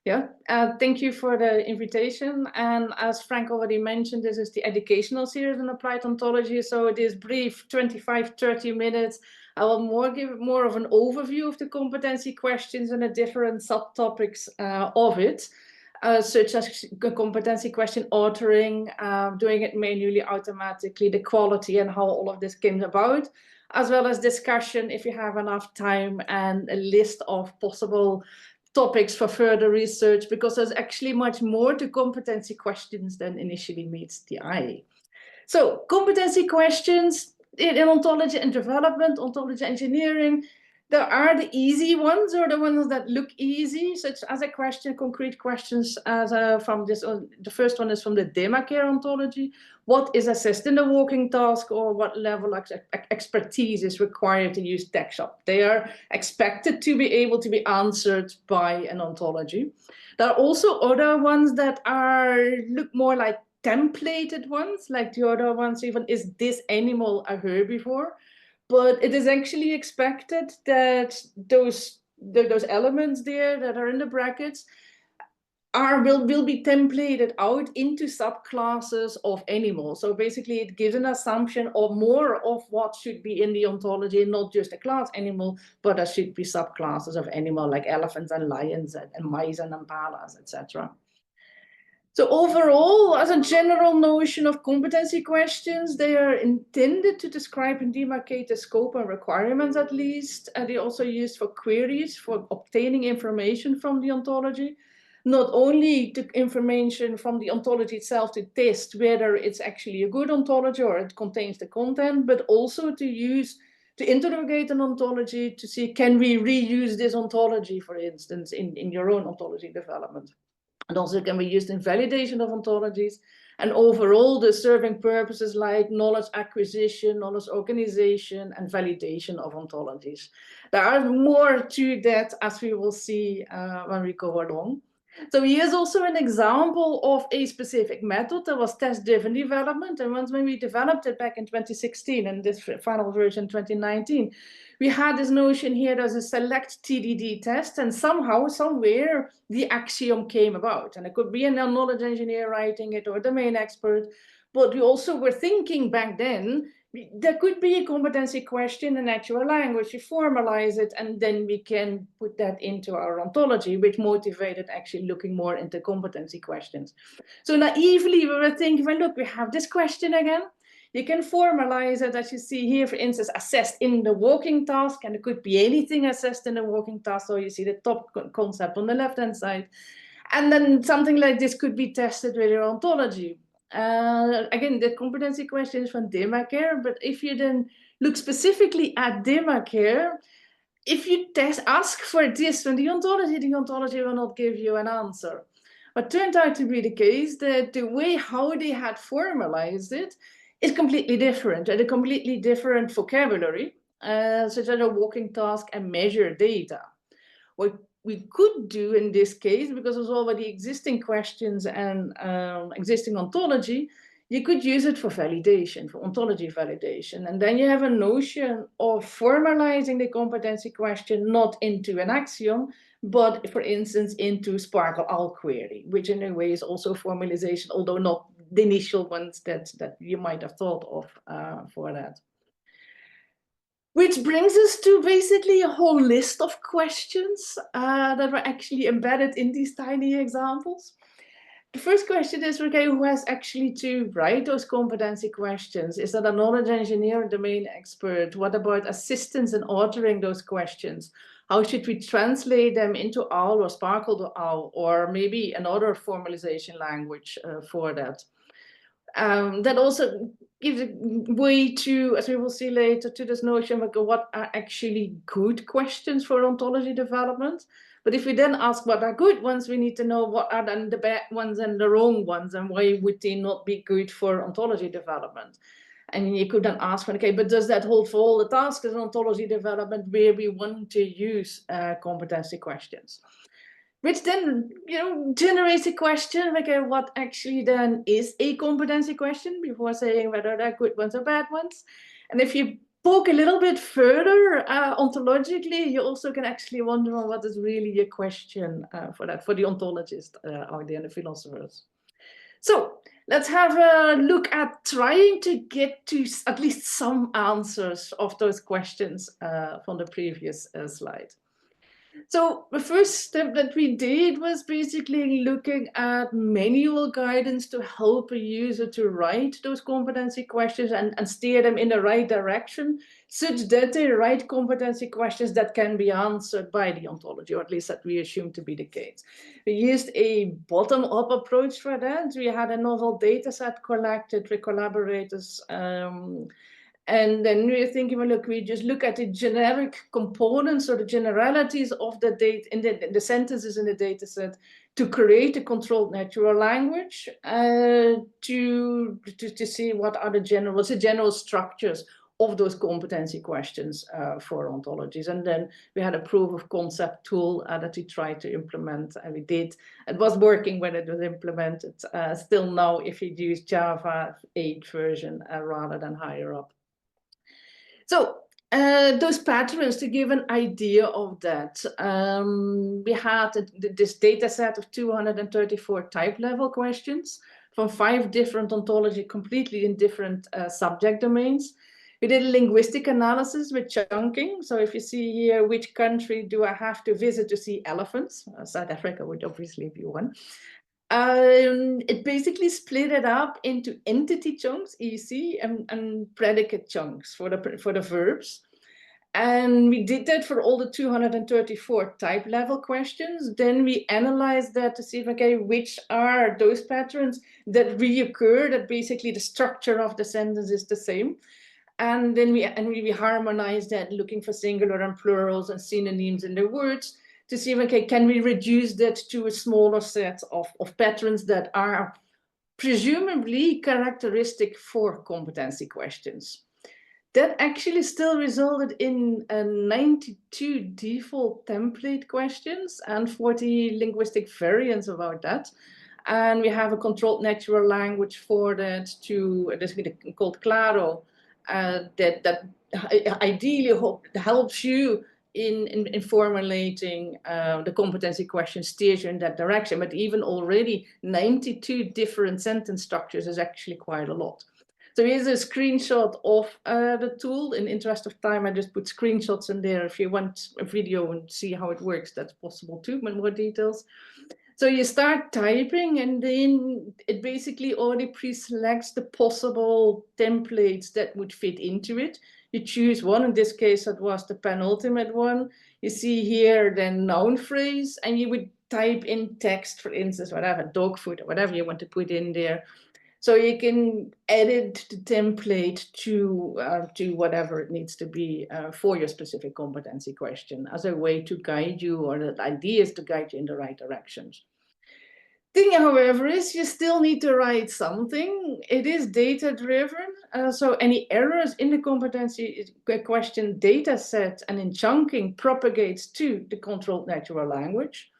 Yeah, thank you for the invitation. And as Frank already mentioned, this is the educational series on applied ontology. So it is brief, 25, 30 minutes. I will give more of an overview of the competency questions and the different subtopics of it, such as competency question authoring, doing it manually, automatically, the quality and how all of this came about, as well as discussion if you have enough time, and a list of possible topics for further research, because there's actually much more to competency questions than initially meets the eye. So competency questions in ontology and development, ontology engineering, there are the easy ones, or the ones that look easy, such as a question, concrete questions as from this. The first one is from the DEMA-care ontology. What is assessed in the walking task, or what level of expertise is required to use TechShop? They are expected to be able to be answered by an ontology. There are also other ones that look more like templated ones, like the other ones even, is this animal a herbivore? But it is actually expected that those elements there that are in the brackets will be templated out into subclasses of animals. So basically it gives an assumption of more of what should be in the ontology, not just a class animal, but there should be subclasses of animal like elephants and lions and mice and impalas, etc. So overall, as a general notion of competency questions, they are intended to describe and demarcate the scope and requirements at least. And they also used for queries for obtaining information from the ontology, not only the information from the ontology itself to test whether it's actually a good ontology or it contains the content, but also to interrogate an ontology to see, can we reuse this ontology, for instance, in your own ontology development? And also can be used in validation of ontologies, and overall the serving purposes like knowledge acquisition, knowledge organization, and validation of ontologies. There are more to that, as we will see when we go along. So here's also an example of a specific method that was test-driven development. And once when we developed it back in 2016 and this final version 2019, we had this notion here, there's a select TDD test, and somehow, somewhere, the axiom came about. And it could be a knowledge engineer writing it or a domain expert, but we also were thinking back then, there could be a competency question in natural language. We formalize it, and then we can put that into our ontology, which motivated actually looking more into competency questions. So naively, we were thinking, well, look, we have this question again. You can formalize it, as you see here, for instance, assessed in the walking task, and it could be anything assessed in the walking task. So you see the top concept on the left-hand side. And then something like this could be tested with your ontology. Again, the competency question is from DEMA-care, but if you then look specifically at DEMA-care, if you ask for this from the ontology will not give you an answer. What turned out to be the case, that the way how they had formalized it is completely different, and a completely different vocabulary, such as a walking task and measure data. What we could do in this case, because there's already existing questions and existing ontology, you could use it for validation, for ontology validation. And then you have a notion of formalizing the competency question not into an axiom, but for instance, into SPARQL query, which in a way is also formalization, although not the initial ones that you might have thought of for that. Which brings us to basically a whole list of questions that were actually embedded in these tiny examples. The first question is, okay, who has actually to write those competency questions? Is that a knowledge engineer or domain expert? What about assistance in authoring those questions? How should we translate them into OWL or SPARQL to OWL, or maybe another formalization language for that? That also gives a way to, as we will see later, to this notion of what are actually good questions for ontology development. But if we then ask what are good ones, we need to know what are then the bad ones and the wrong ones, and why would they not be good for ontology development? And you could then ask, okay, but does that hold for all the tasks in ontology development where we want to use competency questions? Which then, generates a question, okay, what actually then is a competency question, before saying whether they're good ones or bad ones. And if you poke a little bit further ontologically, you also can actually wonder on what is really a question for that, for the ontologist or the philosophers. So let's have a look at trying to get to at least some answers of those questions from the previous slide. So the first step that we did was basically looking at manual guidance to help a user to write those competency questions and steer them in the right direction, such that they write competency questions that can be answered by the ontology, or at least that we assume to be the case. We used a bottom-up approach for that. We had a novel data set collected with collaborators, and then we're thinking, well, look, we just look at the generic components or the generalities of the data in the sentences in the data set to create a controlled natural language to see what are the general structures of those competency questions for ontologies. And then we had a proof of concept tool that we tried to implement, and we did. It was working when it was implemented. Still now, if you use Java 8 version rather than higher up. So those patterns, to give an idea of that, we had this data set of 234 type level questions from 5 different ontology, completely in different subject domains. We did a linguistic analysis with chunking. So if you see here, which country do I have to visit to see elephants? South Africa would obviously be one. It basically split it up into entity chunks, EC, and predicate chunks for the verbs. And we did that for all the 234 type level questions. Then we analyzed that to see, okay, which are those patterns that reoccur, that basically the structure of the sentence is the same. And then we harmonized that, looking for singular and plurals and synonyms in the words, to see, okay, can we reduce that to a smaller set of patterns that are presumably characteristic for competency questions. That actually still resulted in 92 default template questions and 40 linguistic variants about that. And we have a controlled natural language for that this called Claro, that ideally helps you in formulating the competency question, steers you in that direction. But even already 92 different sentence structures is actually quite a lot. So here's a screenshot of the tool. In interest of time, I just put screenshots in there. If you want a video and see how it works, that's possible too, with more details. So you start typing, and then it basically already pre-selects the possible templates that would fit into it. You choose one. In this case, that was the penultimate one. You see here the noun phrase, and you would type in text, for instance, whatever, dog food or whatever you want to put in there. So you can edit the template to whatever it needs to be for your specific competency question as a way to guide you, or the idea is to guide you in the right directions. Thing, however, is you still need to write something. It is data-driven, so any errors in the competency question data set and in chunking propagates to the controlled natural language.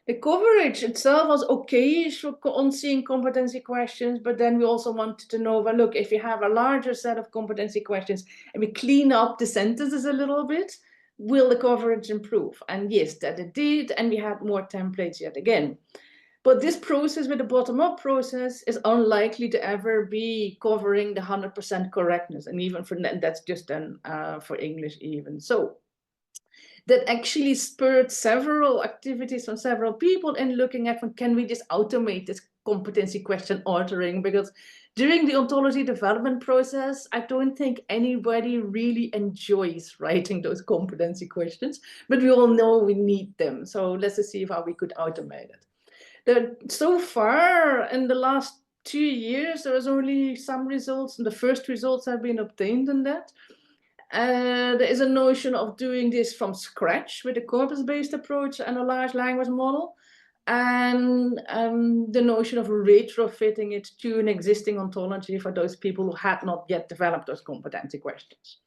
The coverage itself was okay on seeing competency questions, but then we also wanted to know, well, look, if you have a larger set of competency questions and we clean up the sentences a little bit, will the coverage improve? And yes, that it did, and we had more templates yet again. But this process with the bottom-up process is unlikely to ever be covering the 100% correctness, and even for that's just done for English even. So that actually spurred several activities from several people in looking at, can we just automate this competency question ordering? Because during the ontology development process, I don't think anybody really enjoys writing those competency questions, but we all know we need them. So let's just see how we could automate it. So far, in the last 2 years, there was only some results, and the first results have been obtained in that. There is a notion of doing this from scratch with a corpus-based approach and a large language model, and the notion of retrofitting it to an existing ontology for those people who had not yet developed those competency questions.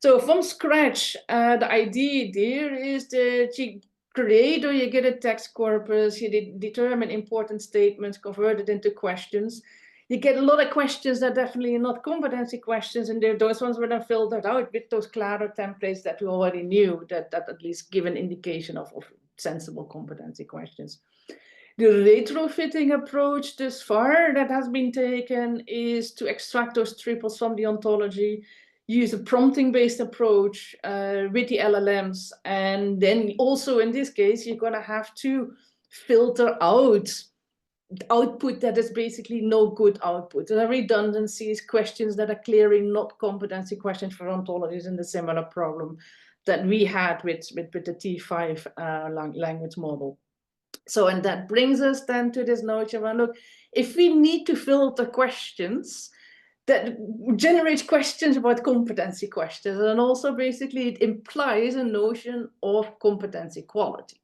So from scratch, the idea there is that you create, or you get a text corpus, you determine important statements, convert it into questions. You get a lot of questions that are definitely not competency questions, and those ones were then filtered out with those Claro templates that we already knew that at least give an indication of sensible competency questions. The retrofitting approach thus far that has been taken is to extract those triples from the ontology, use a prompting-based approach with the LLMs, and then also in this case, you're going to have to filter out output that is basically no good output. There are redundancies, questions that are clearly not competency questions for ontologies, in the similar problem that we had with the T5 language model. So, and that brings us then to this notion of, look, if we need to filter questions, that generates questions about competency questions, and also basically it implies a notion of competency quality.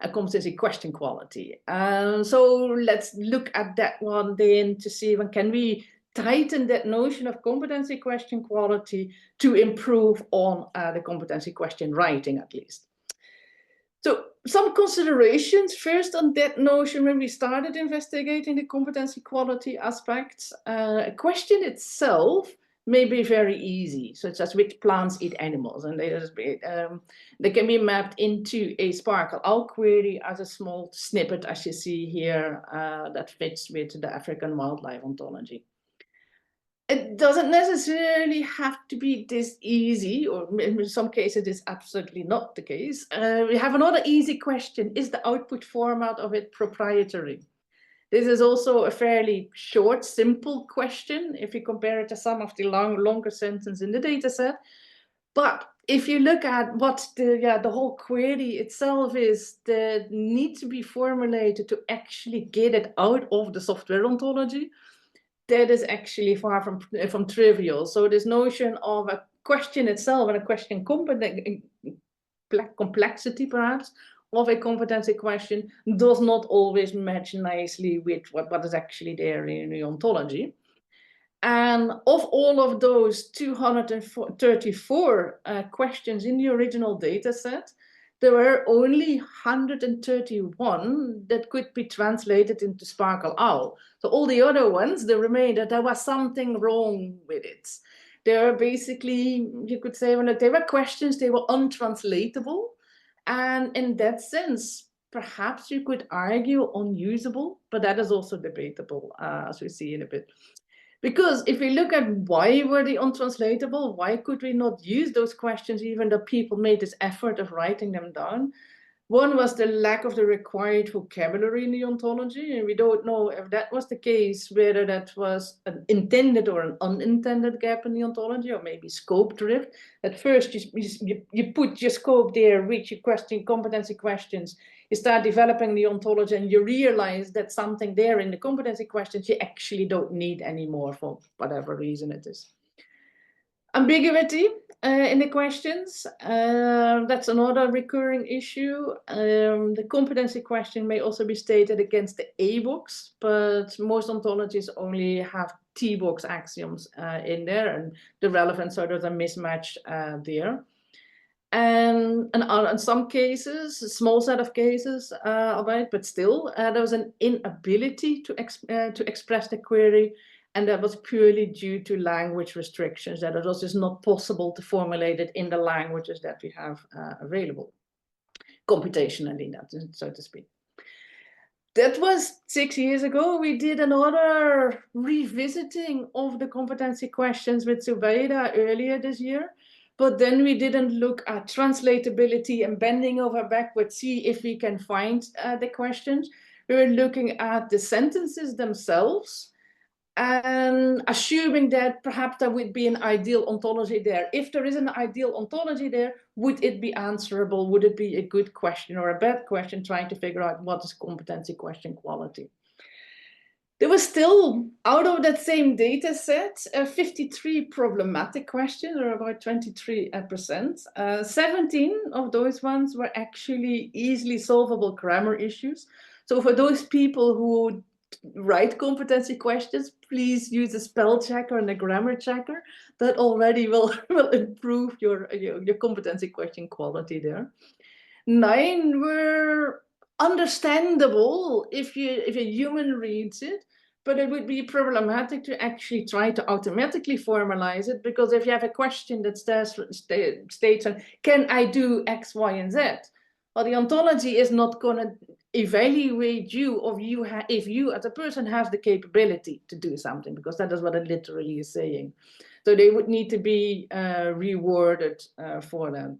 A competency question quality. So let's look at that one then to see when can we tighten that notion of competency question quality to improve on the competency question writing at least. So some considerations first on that notion when we started investigating the competency quality aspects. A question itself may be very easy, such as which plants eat animals, and they can be mapped into a SPARQL query as a small snippet, as you see here, that fits with the African wildlife ontology. It doesn't necessarily have to be this easy, or in some cases it's absolutely not the case. We have another easy question: is the output format of it proprietary? This is also a fairly short, simple question if you compare it to some of the longer sentences in the dataset. But if you look at what the whole query itself is, that needs to be formulated to actually get it out of the software ontology, that is actually far from trivial. So this notion of a question itself and a question complexity, perhaps, of a competency question does not always match nicely with what is actually there in the ontology. And of all of those 234 questions in the original data set, there were only 131 that could be translated into SPARQL OWL. So all the other ones, the remainder, there was something wrong with it. They were basically, you could say, when they were questions, they were untranslatable. And in that sense, perhaps you could argue unusable, but that is also debatable, as we see in a bit. Because if we look at why were they untranslatable, why could we not use those questions even though people made this effort of writing them down? One was the lack of the required vocabulary in the ontology, and we don't know if that was the case, whether that was an intended or an unintended gap in the ontology, or maybe scope drift. At first, you put your scope there, reach your competency questions, you start developing the ontology, and you realize that something there in the competency questions you actually don't need anymore for whatever reason it is. Ambiguity in the questions, that's another recurring issue. The competency question may also be stated against the A box, but most ontologies only have T box axioms in there, and the relevance sort of a mismatch there. And in some cases, a small set of cases, but still, there was an inability to express the query, and that was purely due to language restrictions, that it was just not possible to formulate it in the languages that we have available, computationally, so to speak. That was 6 years ago. We did another revisiting of the competency questions with Zubaida earlier this year. But then we didn't look at translatability and bending over backwards, see if we can find the questions. We were looking at the sentences themselves and assuming that perhaps there would be an ideal ontology there. If there is an ideal ontology there, would it be answerable? Would it be a good question or a bad question, trying to figure out what is competency question quality? There was still, out of that same data set, 53 problematic questions, or about 23%. 17 of those ones were actually easily solvable grammar issues. So for those people who write competency questions, please use a spell checker and a grammar checker. That already will improve your competency question quality there. 9 were understandable if a human reads it, But it would be problematic to actually try to automatically formalize it, because if you have a question that states, can I do X, Y, and Z? Well, the ontology is not going to evaluate you, or if you as a person have the capability to do something, because that is what it literally is saying. So they would need to be reworded for them.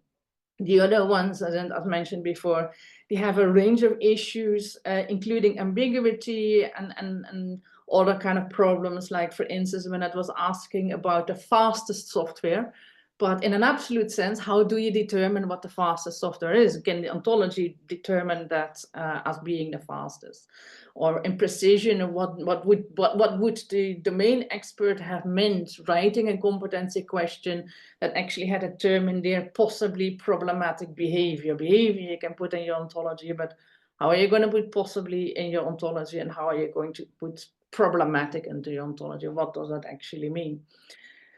The other ones, as mentioned before, they have a range of issues, including ambiguity and other kind of problems, like, for instance, when it was asking about the fastest software. But in an absolute sense, how do you determine what the fastest software is? Can the ontology determine that as being the fastest? Or in precision, what would the domain expert have meant writing a competency question that actually had a term in there, possibly problematic behavior? Behavior you can put in your ontology, but how are you going to put possibly in your ontology, and how are you going to put problematic into your ontology? What does that actually mean?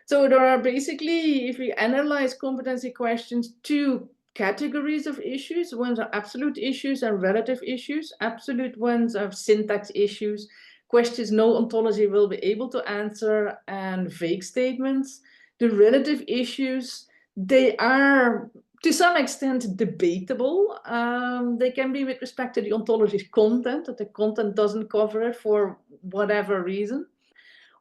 So there are basically, if we analyze competency questions, two categories of issues. Ones are absolute issues and relative issues. Absolute ones are syntax issues, questions no ontology will be able to answer, and vague statements. The relative issues, they are to some extent debatable. They can be with respect to the ontology's content, that the content doesn't cover it for whatever reason.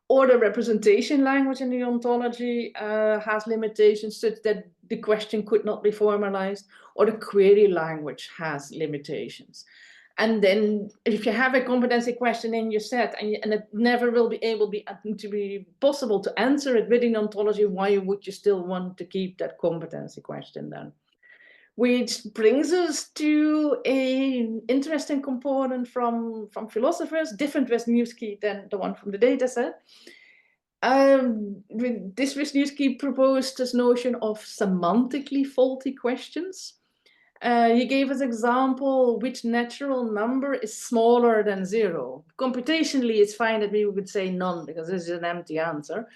Or the representation language in the ontology has limitations such that the question could not be formalized, or the query language has limitations. And then if you have a competency question in your set and it never will be able to be possible to answer it within ontology, why would you still want to keep that competency question then? Which brings us to an interesting component from philosophers, different Wisniewski than the one from the data set. This Wisniewski proposed this notion of semantically faulty questions. He gave as example which natural number is smaller than 0. Computationally, it's fine that we would say none, because this is an empty answer.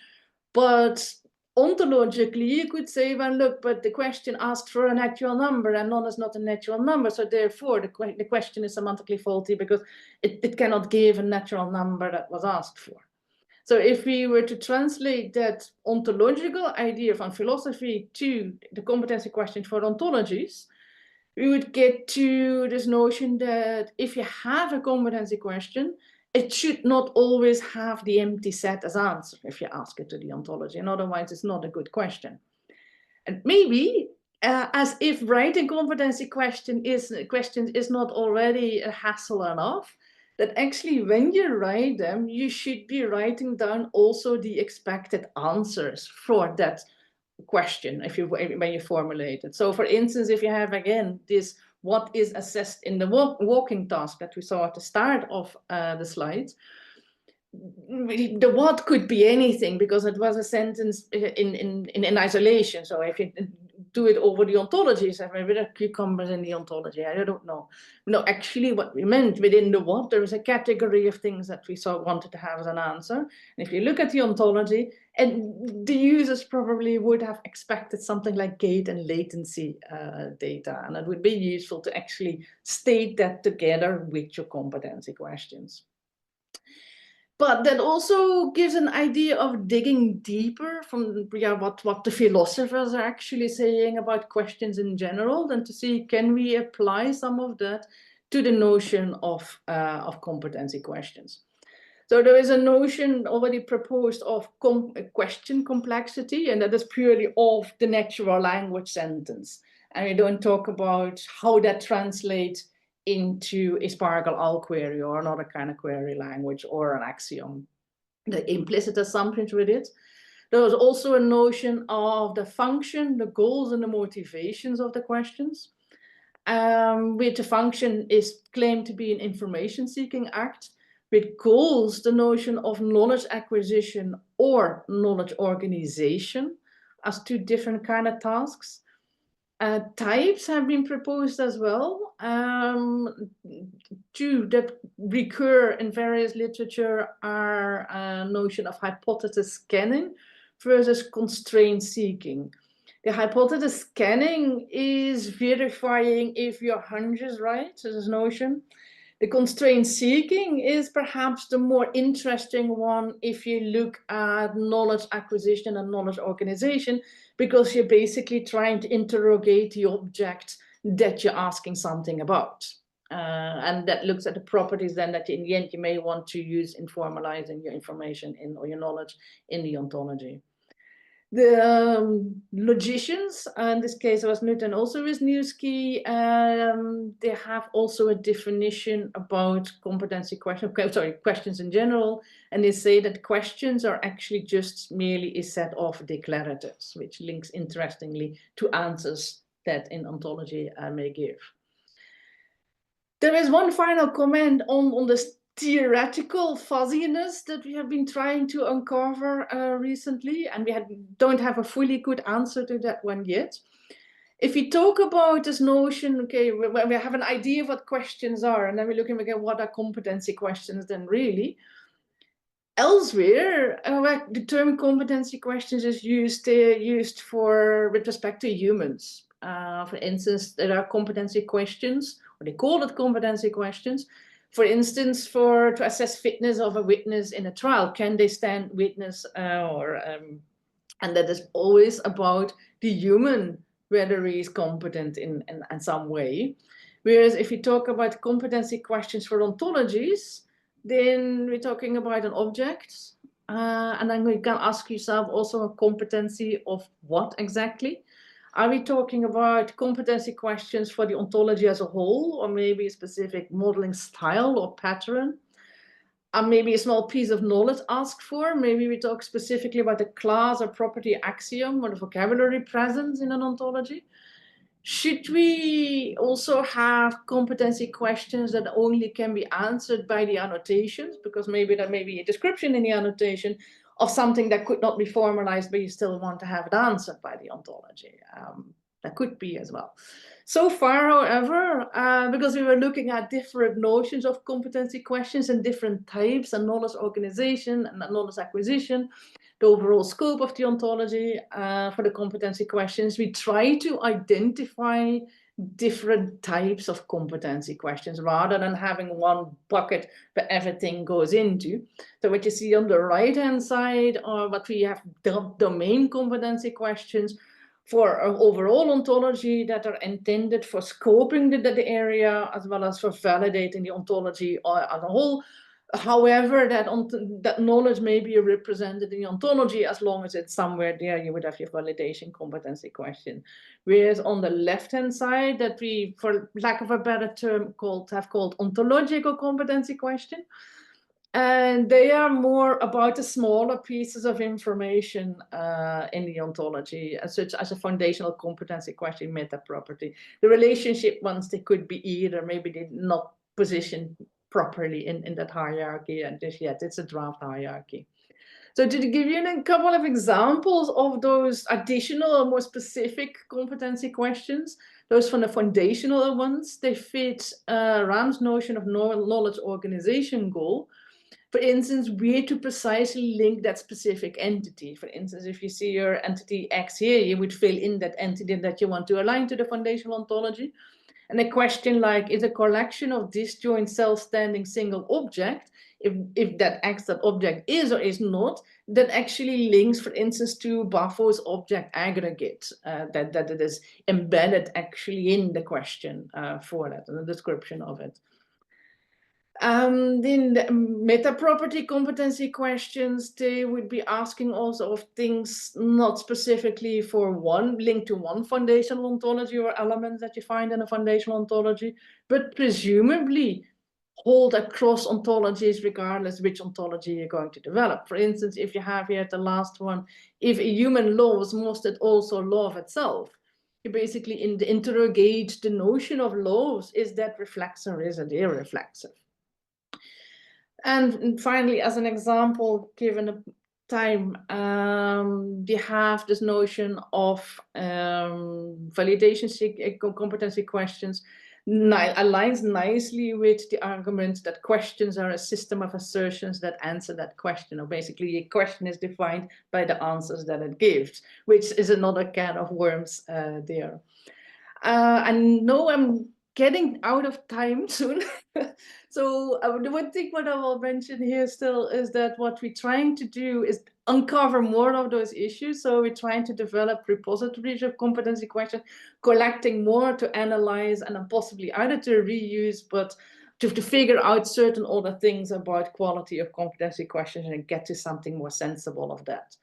But ontologically, you could say, well, look, but the question asked for a natural number, and none is not a natural number. So therefore, the question is semantically faulty, because it cannot give a natural number that was asked for. So if we were to translate that ontological idea from philosophy to the competency question for ontologies, we would get to this notion that if you have a competency question, it should not always have the empty set as answer if you ask it to the ontology, and otherwise it's not a good question. And maybe as if writing competency questions is not already a hassle enough, that actually when you write them, you should be writing down also the expected answers for that question when you formulate it. So for instance, if you have again this what is assessed in the walking task that we saw at the start of the slides, the what could be anything, because it was a sentence in isolation. So if you do it over the ontologies, maybe there are cucumbers in the ontology, I don't know. No, actually what we meant within the what, there is a category of things that we wanted to have as an answer. And if you look at the ontology, and the users probably would have expected something like gate and latency data, and it would be useful to actually state that together with your competency questions. But that also gives an idea of digging deeper from what the philosophers are actually saying about questions in general, and to see, can we apply some of that to the notion of competency questions. So there is a notion already proposed of question complexity, and that is purely of the natural language sentence. And we don't talk about how that translates into a SPARQL query or another kind of query language or an axiom. The implicit assumptions with it. There was also a notion of the function, the goals, and the motivations of the questions. With the function is claimed to be an information-seeking act. With goals, the notion of knowledge acquisition or knowledge organization as two different kind of tasks. Types have been proposed as well. Two that recur in various literature are a notion of hypothesis scanning versus constraint seeking. The hypothesis scanning is verifying if your hunch is right, so this notion. The constraint seeking is perhaps the more interesting one if you look at knowledge acquisition and knowledge organization, because you're basically trying to interrogate the object that you're asking something about. And that looks at the properties then that in the end you may want to use in formalizing your information in or your knowledge in the ontology. The logicians, in this case was Knut and also Wisniewski, they have also a definition about competency questions, questions in general, and they say that questions are actually just merely a set of declaratives, which links interestingly to answers that in ontology may give. There is one final comment on this theoretical fuzziness that we have been trying to uncover recently, and we don't have a fully good answer to that one yet. If we talk about this notion, okay, when we have an idea of what questions are, and then we're looking at what are competency questions then really. Elsewhere, the term competency questions is used with respect to humans. For instance, there are competency questions, or they call it competency questions. For instance, to assess fitness of a witness in a trial, can they stand witness? And that is always about the human, whether he is competent in some way. Whereas if you talk about competency questions for ontologies, then we're talking about an object. And then you can ask yourself also a competency of what exactly? Are we talking about competency questions for the ontology as a whole, or maybe a specific modeling style or pattern? Maybe a small piece of knowledge asked for. Maybe we talk specifically about the class or property axiom or the vocabulary present in an ontology. Should we also have competency questions that only can be answered by the annotations? Because maybe there may be a description in the annotation of something that could not be formalized, but you still want to have it answered by the ontology. That could be as well. So far, however, because we were looking at different notions of competency questions and different types and knowledge organization and knowledge acquisition, the overall scope of the ontology for the competency questions, we try to identify different types of competency questions rather than having one bucket where everything goes into. So what you see on the right-hand side are what we have domain competency questions for overall ontology that are intended for scoping the area as well as for validating the ontology as a whole. However, that knowledge may be represented in the ontology as long as it's somewhere there, you would have your validation competency question. Whereas on the left-hand side, that we, for lack of a better term, have called ontological competency question. And they are more about the smaller pieces of information in the ontology, such as a foundational competency question, meta property. The relationship ones, they could be either, maybe they're not positioned properly in that hierarchy, and just yet it's a draft hierarchy. So to give you a couple of examples of those additional or more specific competency questions, those from the foundational ones, they fit Ram's notion of knowledge organization goal. For instance, where to precisely link that specific entity. For instance, if you see your entity X here, you would fill in that entity that you want to align to the foundational ontology. And a question like, is a collection of disjoint self-standing single object, if that X that object is or is not, that actually links, for instance, to Bafo's object aggregate, that it is embedded actually in the question for that, and the description of it. Then the meta property competency questions, they would be asking also of things not specifically for one linked to one foundational ontology or elements that you find in a foundational ontology, but presumably hold across ontologies regardless which ontology you're going to develop. For instance, if you have here the last one, if a human loves, must it also love itself? You basically interrogate the notion of loves. Is that reflexive or is it irreflexive? And finally, as an example, given the time, we have this notion of validation competency questions aligns nicely with the argument that questions are a system of assertions that answer that question, or basically a question is defined by the answers that it gives, which is another can of worms there. And no, I'm getting out of time soon. So the one thing what I will mention here still is that what we're trying to do is uncover more of those issues. So we're trying to develop repositories of competency questions, collecting more to analyze and then possibly either to reuse, but to figure out certain other things about quality of competency questions and get to something more sensible of that.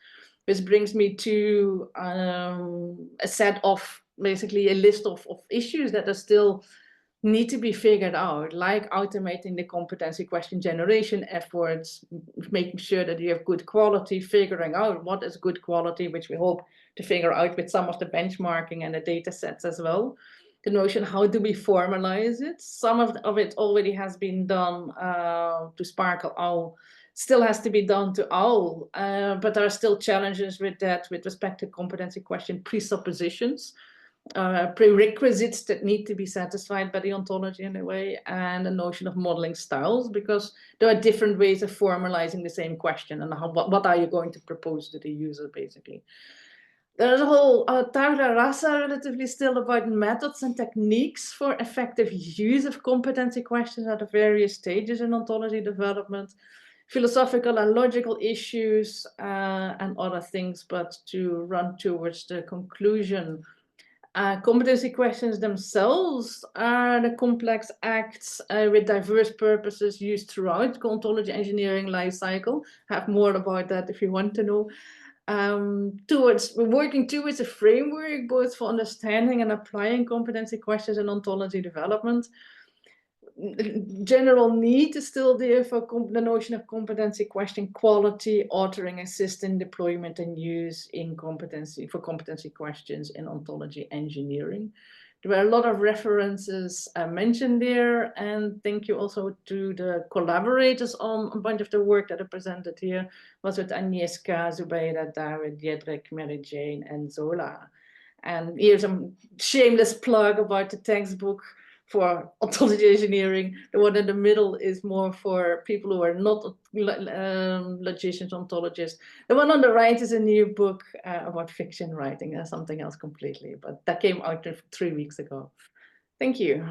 This brings me to a set of basically a list of issues that are still need to be figured out, like automating the competency question generation efforts, making sure that you have good quality, figuring out what is good quality, which we hope to figure out with some of the benchmarking and the data sets as well. The notion, how do we formalize it? Some of it already has been done to SPARQL OWL, still has to be done to OWL, but there are still challenges with that with respect to competency question presuppositions. Prerequisites that need to be satisfied by the ontology in a way, and the notion of modeling styles, because there are different ways of formalizing the same question, and what are you going to propose to the user, basically. There's a whole tabula rasa relatively still about methods and techniques for effective use of competency questions at the various stages in ontology development, philosophical and logical issues, and other things, but to run towards the conclusion. Competency questions themselves are the complex acts with diverse purposes used throughout the ontology engineering lifecycle. Have more about that if you want to know. We're working towards a framework both for understanding and applying competency questions in ontology development. General need is still there for the notion of competency question quality, authoring, assisting, deployment, and use in for competency questions in ontology engineering. There were a lot of references mentioned there, and thank you also to the collaborators on a bunch of the work that I presented here. Was with Agnieszka, Zubaida, David, Jedrik, Mary Jane, and Zola. And here's a shameless plug about the textbook for ontology engineering. The one in the middle is more for people who are not logicians, ontologists. The one on the right is a new book about fiction writing. That's something else completely, but that came out 3 weeks ago. Thank you.